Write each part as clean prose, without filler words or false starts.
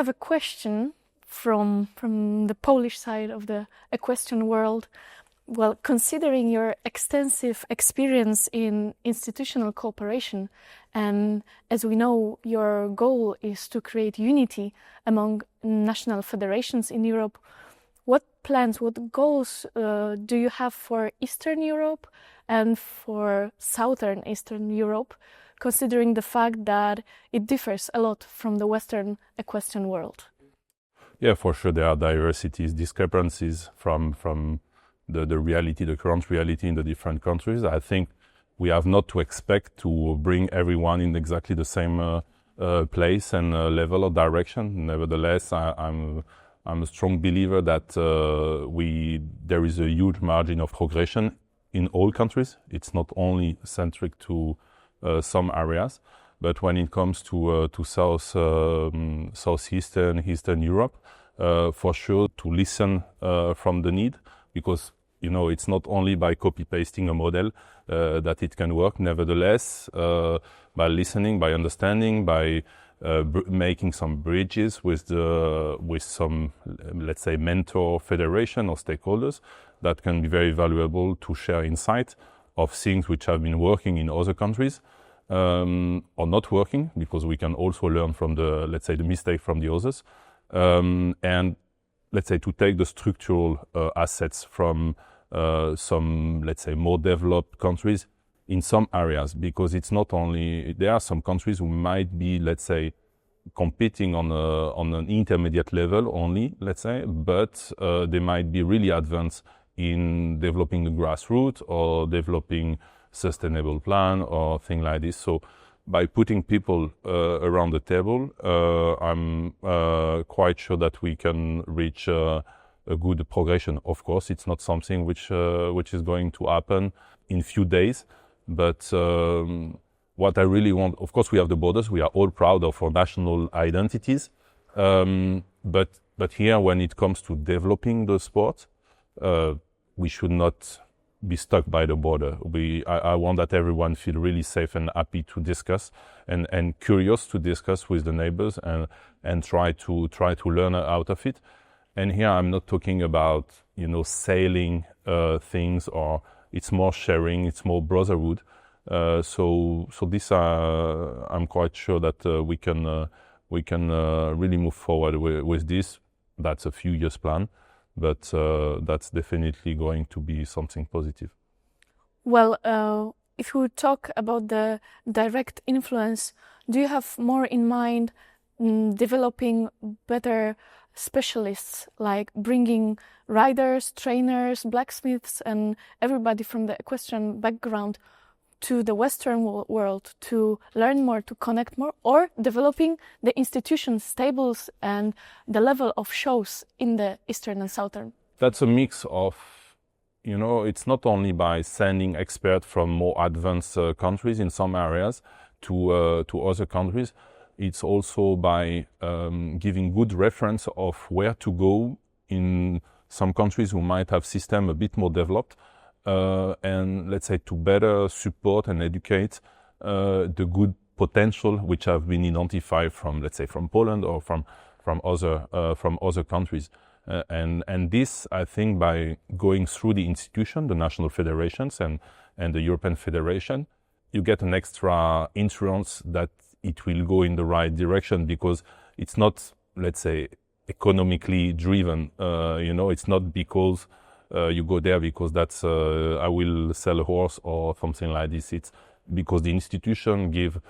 have a question from the Polish side of the equestrian world. Well, considering your extensive experience in institutional cooperation, and as we know, your goal is to create unity among national federations in Europe, what plans, what goals do you have for Eastern Europe and for Southern Eastern Europe, considering the fact that it differs a lot from the Western equestrian world? Yeah, for sure there are diversities, discrepancies from the reality, the current reality in the different countries. I think we have not to expect to bring everyone in exactly the same place and level of direction. Nevertheless, I'm a strong believer that there is a huge margin of progression in all countries. It's not only centric to some areas, but when it comes to southeastern, Eastern Europe, for sure to listen from the need, because it's not only by copy-pasting a model that it can work. Nevertheless, by listening, by understanding, by making some bridges with some, let's say, mentor federation or stakeholders, that can be very valuable to share insight of things which have been working in other countries or not working, because we can also learn from the mistake from the others, and let's say to take the structural assets from some, let's say, more developed countries in some areas, because it's not only, there are some countries who might be, let's say, competing on an intermediate level only, let's say, but they might be really advanced in developing the grassroots or developing sustainable plan or things like this. So by putting people around the table, I'm quite sure that we can reach a good progression. Of course, it's not something which is going to happen in few days, but what I really want, of course, we have the borders. We are all proud of our national identities, but here, when it comes to developing the sport, we should not be stuck by the border. I want that everyone feel really safe and happy to discuss and curious to discuss with the neighbors and try to learn out of it. And here I'm not talking about sailing things, or it's more sharing, it's more brotherhood. So this I'm quite sure that we can really move forward with this. That's a few years plan, but that's definitely going to be something positive. Well, if we talk about the direct influence, do you have more in mind developing better specialists, like bringing riders, trainers, blacksmiths, and everybody from the equestrian background to the Western world to learn more, to connect more, or developing the institutions, stables, and the level of shows in the Eastern and Southern? That's a mix of, it's not only by sending experts from more advanced countries in some areas to other countries. It's also by giving good reference of where to go in some countries who might have system a bit more developed, and let's say to better support and educate the good potential which have been identified from, let's say, from Poland or from other countries. And this, I think, by going through the institution, the national federations and the European Federation, you get an extra insurance that it will go in the right direction, because it's not, let's say, economically driven. It's not because you go there because that's I will sell a horse or something like this. It's because the institution give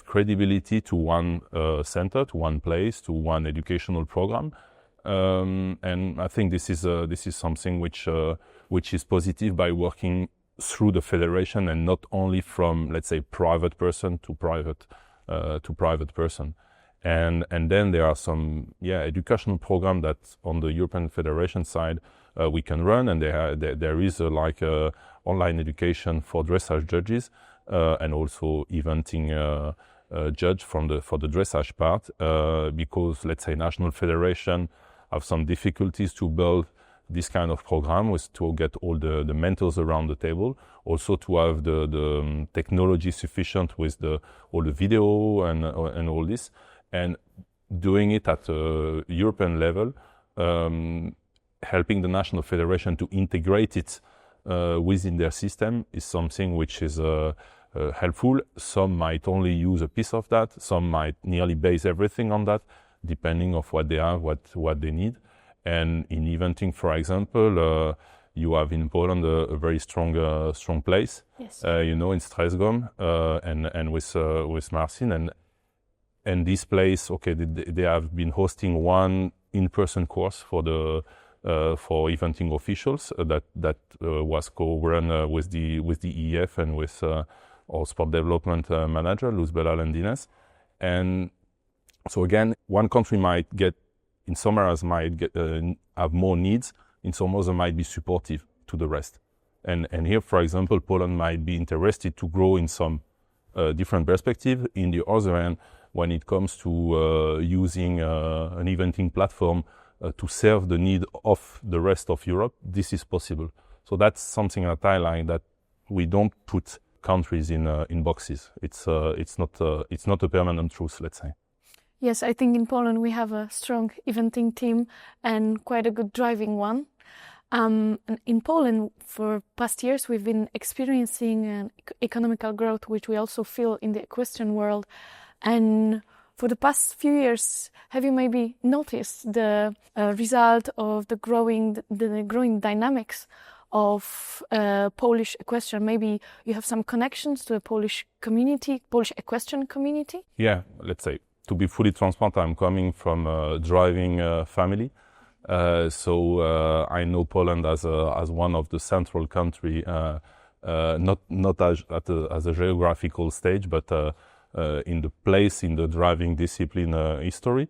credibility to one center, to one place, to one educational program, and I think this is something which is positive by working through the federation and not only from, let's say, private person to private person. And then there are some educational program that on the European Federation side we can run, and there is online education for dressage judges and also eventing judge for the dressage part, because, let's say, national federation have some difficulties to build this kind of program, was to get all the mentors around the table, also to have the technology sufficient with all the video and all this. And doing it at a European level, helping the national federation to integrate it within their system is something which is helpful. Some might only use a piece of that. Some might nearly base everything on that, depending of what they have, what they need. And in eventing, for example, you have in Poland a very strong place. Yes. In Streszgom and with Marcin and this place. Okay, they have been hosting one in-person course for eventing officials that was co-run with the EEF and with our sport development manager, Luz Belal-Endines. And so again, one country might get, in some areas have more needs, in some others might be supportive to the rest. And here, for example, Poland might be interested to grow in some different perspective. In the other hand, when it comes to using an eventing platform to serve the need of the rest of Europe, this is possible. So that's something at highlight, that we don't put countries in boxes. It's not a permanent truth, let's say. Yes, I think in Poland we have a strong eventing team and quite a good driving one. And in Poland, for past years, we've been experiencing an economical growth, which we also feel in the equestrian world. And for the past few years, have you maybe noticed the result of the growing dynamics of Polish equestrian? Maybe you have some connections to the Polish community, Polish equestrian community? Yeah, let's say, to be fully transparent, I'm coming from a driving family. So I know Poland as one of the central country, not as a geographical stage, but in the place in the driving discipline history,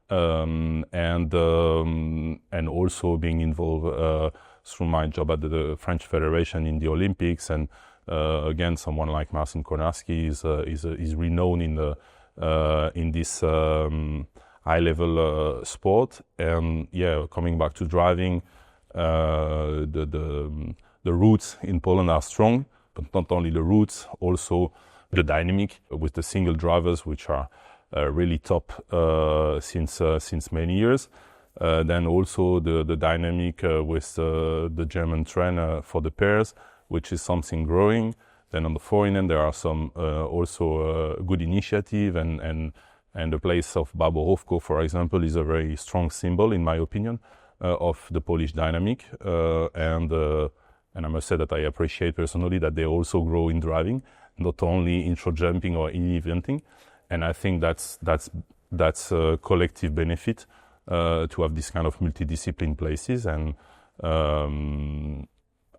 and also being involved through my job at the French Federation in the Olympics, and again, someone like Marcin Konarski is renowned in this high-level sport. And yeah, coming back to driving, the roots in Poland are strong, but not only the roots, also the dynamic with the single drivers, which are really top since many years. Then also the dynamic with the German trainer for the pairs, which is something growing. Then on the foreign end, there are some also good initiative, and the place of Baborówko, for example, is a very strong symbol, in my opinion, of the Polish dynamic. And I must say that I appreciate personally that they also grow in driving, not only in short jumping or in eventing. And I think that's a collective benefit to have this kind of multidiscipline places. And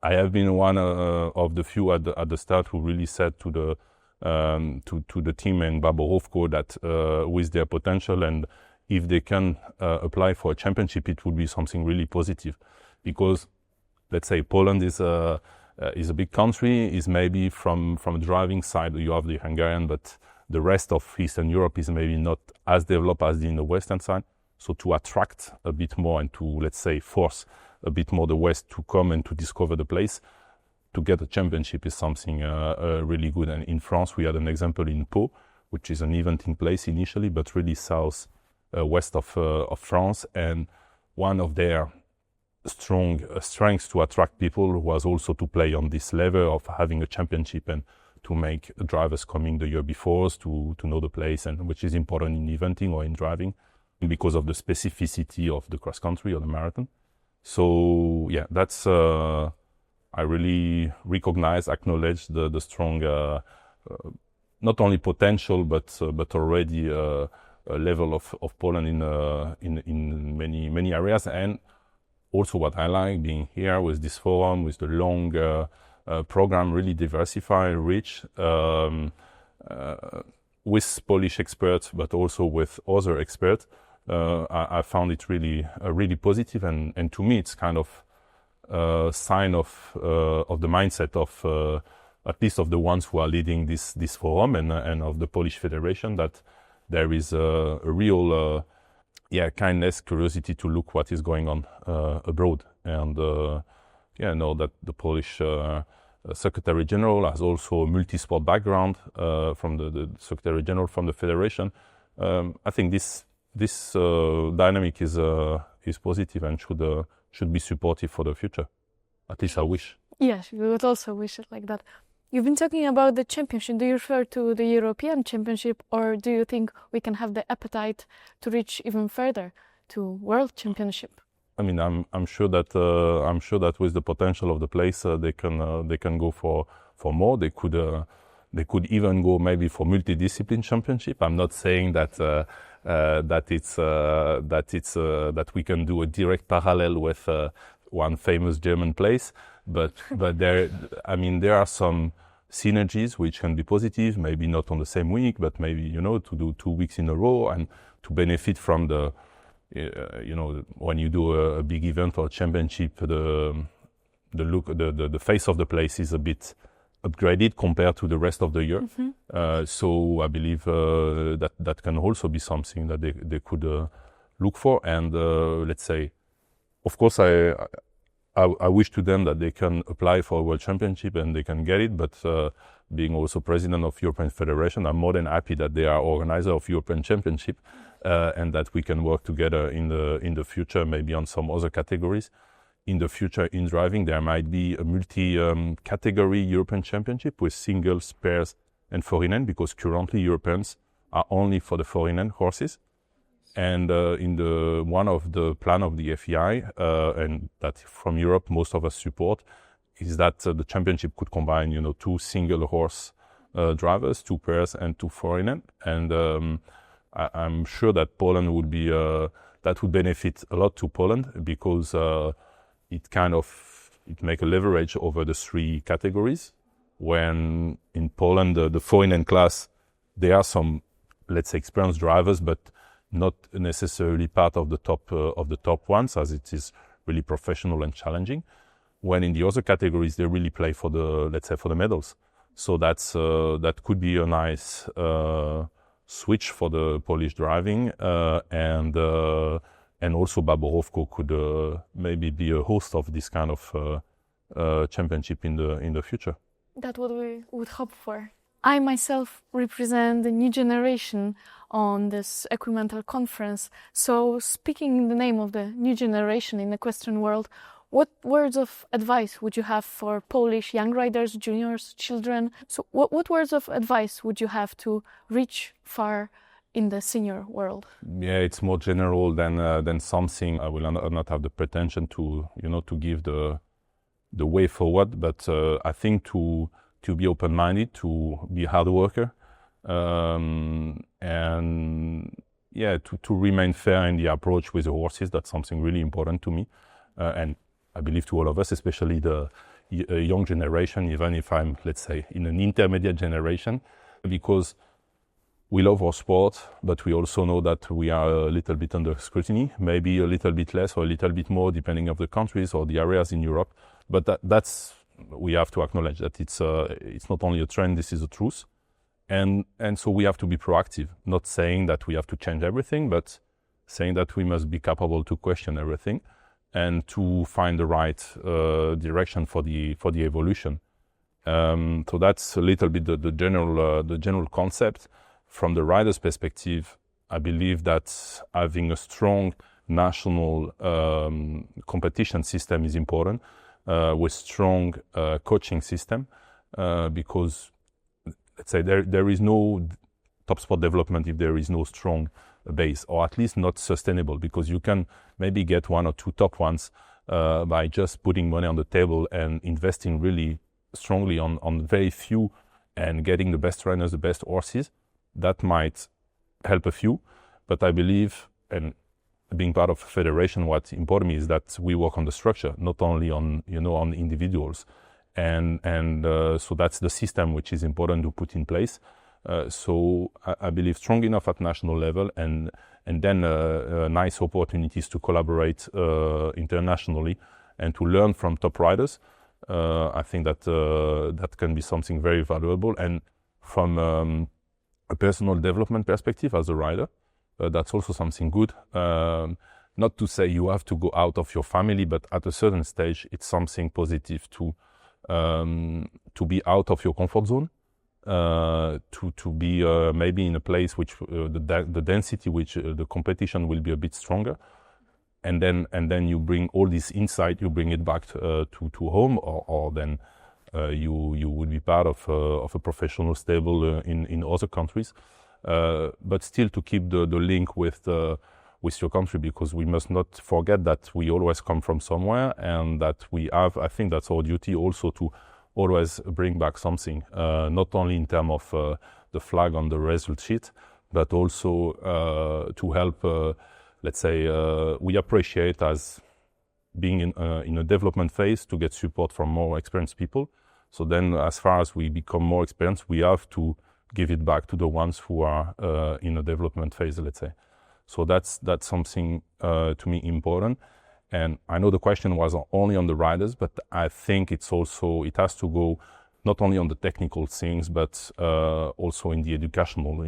I have been one of the few at the start who really said to the team in Baborówko that with their potential, and if they can apply for a championship, it would be something really positive. Because let's say Poland is a big country, is maybe from a driving side, you have the Hungarian, but the rest of Eastern Europe is maybe not as developed as in the Western side. So to attract a bit more and to, let's say, force a bit more the West to come and to discover the place, to get a championship is something really good. And in France, we had an example in Pau, which is an eventing place initially, but really south west of France. And one of their strong strengths to attract people was also to play on this level of having a championship and to make drivers coming the year before to know the place, and which is important in eventing or in driving because of the specificity of the cross country or the marathon. So yeah, that's I really recognize, acknowledge the strong not only potential but already a level of Poland in many areas. And also what I like being here with this forum, with the long program, really diversified, rich, with Polish experts, but also with other experts. I found it really positive, and to me it's kind of a sign of the mindset of at least of the ones who are leading this forum and of the Polish Federation, that there is a real kindness, curiosity to look what is going on abroad. And know that the Polish Secretary General has also a multi-sport background from the Secretary General from the Federation. I think this this dynamic is positive and should be supportive for the future. At least I wish. Yes, we would also wish it like that. You've been talking about the championship. Do you refer to the European Championship, or do you think we can have the appetite to reach even further to World Championship? I mean, I'm sure that with the potential of the place, they can go for more. They could even go maybe for multidiscipline championship. I'm not saying that that we can do a direct parallel with one famous German place, but there are some synergies which can be positive. Maybe not on the same week, but maybe to do 2 weeks in a row and to benefit from the. When you do a big event or a championship, the face of the place is a bit upgraded compared to the rest of the year. Mm-hmm. So I believe that can also be something that they could look for. And let's say, of course, I wish to them that they can apply for a World Championship and they can get it. But being also president of European Federation, I'm more than happy that they are organizer of European Championship. And that we can work together in the future, maybe on some other categories. In the future, in driving, there might be a multi-category European Championship with singles, pairs, and foreign, because currently Europeans are only for the foreign horses. And in one of the plan of the FEI, and that from Europe most of us support, is that the championship could combine, 2 single horse drivers, 2 pairs, and 2 foreign, and I'm sure that Poland would be that would benefit a lot to Poland, because it make a leverage over the 3 categories. When in Poland the foreign class, there are some, let's say, experienced drivers, but not necessarily part of the top ones, as it is really professional and challenging. When in the other categories, they really play for the medals. So that could be a nice switch for the Polish driving, and also Baborowko could maybe be a host of this kind of championship in the future. That's what we would hope for. I myself represent the new generation on this EquiMental conference. So, speaking in the name of the new generation in the equestrian world, what words of advice would you have for Polish young riders, juniors, children? So what words of advice would you have to reach far in the senior world? Yeah, it's more general than something. I will not have the pretension to give the way forward, but I think to be open-minded, to be a hard worker, and yeah, to remain fair in the approach with the horses. That's something really important to me, and I believe to all of us, especially the young generation, even if I'm, let's say, in an intermediate generation, because we love our sport, but we also know that we are a little bit under scrutiny, maybe a little bit less or a little bit more, depending on the countries or the areas in Europe. But that's we have to acknowledge that it's not only a trend, this is a truth. And so we have to be proactive, not saying that we have to change everything, but saying that we must be capable to question everything and to find the right direction for the evolution. So that's a little bit the general concept. From the rider's perspective, I believe that having a strong national competition system is important, with strong coaching system, because let's say there is no top sport development if there is no strong base, or at least not sustainable, because you can maybe get one or two top ones by just putting money on the table and investing really strongly on very few and getting the best runners, the best horses. That might help a few, but I believe, and being part of a federation, what's important to me is that we work on the structure, not only on on individuals, and so that's the system which is important to put in place. So I believe strong enough at national level, and then nice opportunities to collaborate internationally and to learn from top riders. I think that that can be something very valuable, and from a personal development perspective as a rider, that's also something good. Not to say you have to go out of your family, but at a certain stage, it's something positive to be out of your comfort zone to be maybe in a place which the density, which the competition will be a bit stronger, and then you bring all this insight, you bring it back to home, or then you would be part of a professional stable in other countries, but still to keep the link with your country, because we must not forget that we always come from somewhere, and that we have, I think that's our duty also, to always bring back something, not only in terms of the flag on the result sheet, but also to help, let's say, we appreciate as being in a development phase to get support from more experienced people. So then as far as we become more experienced, we have to give it back to the ones who are in a development phase, let's say. So that's something to me important. And I know the question was only on the riders, but I think it has to go not only on the technical things, but also in the educational, all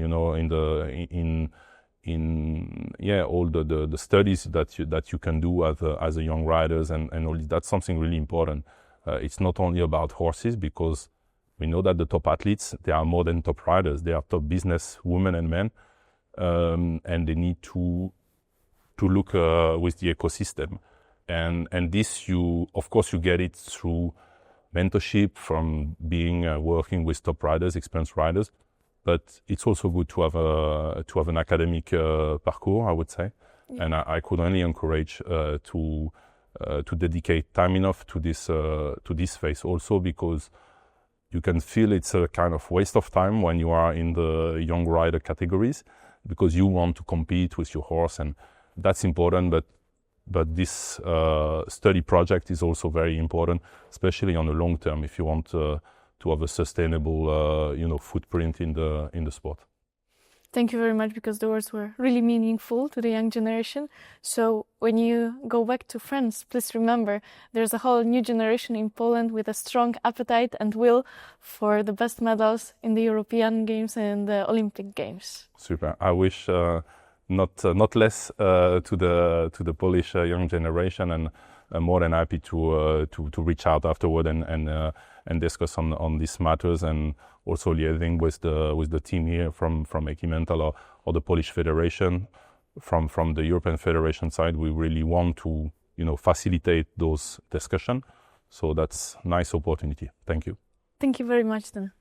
the studies that you can do as a young riders, and all that's something really important. It's not only about horses, because we know that the top athletes, they are more than top riders. They are top business women and men, and they need to look with the ecosystem. And this, of course, you get it through mentorship from being working with top riders, experienced riders. But it's also good to have an academic parcours, I would say. Yeah. And I could only encourage to dedicate time enough to this phase also, because you can feel it's a kind of waste of time when you are in the young rider categories, because you want to compete with your horse, and that's important. But this study project is also very important, especially on the long term, if you want to have a sustainable, footprint in the sport. Thank you very much, because the words were really meaningful to the young generation. So when you go back to France, please remember there's a whole new generation in Poland with a strong appetite and will for the best medals in the European Games and the Olympic Games. Super. I wish not less to the Polish young generation, and more than happy to reach out afterward and discuss on these matters, and also liaising with the team here from EquiMental or the Polish Federation. From the European Federation side, we really want to facilitate those discussions. So that's a nice opportunity. Thank you. Thank you very much then.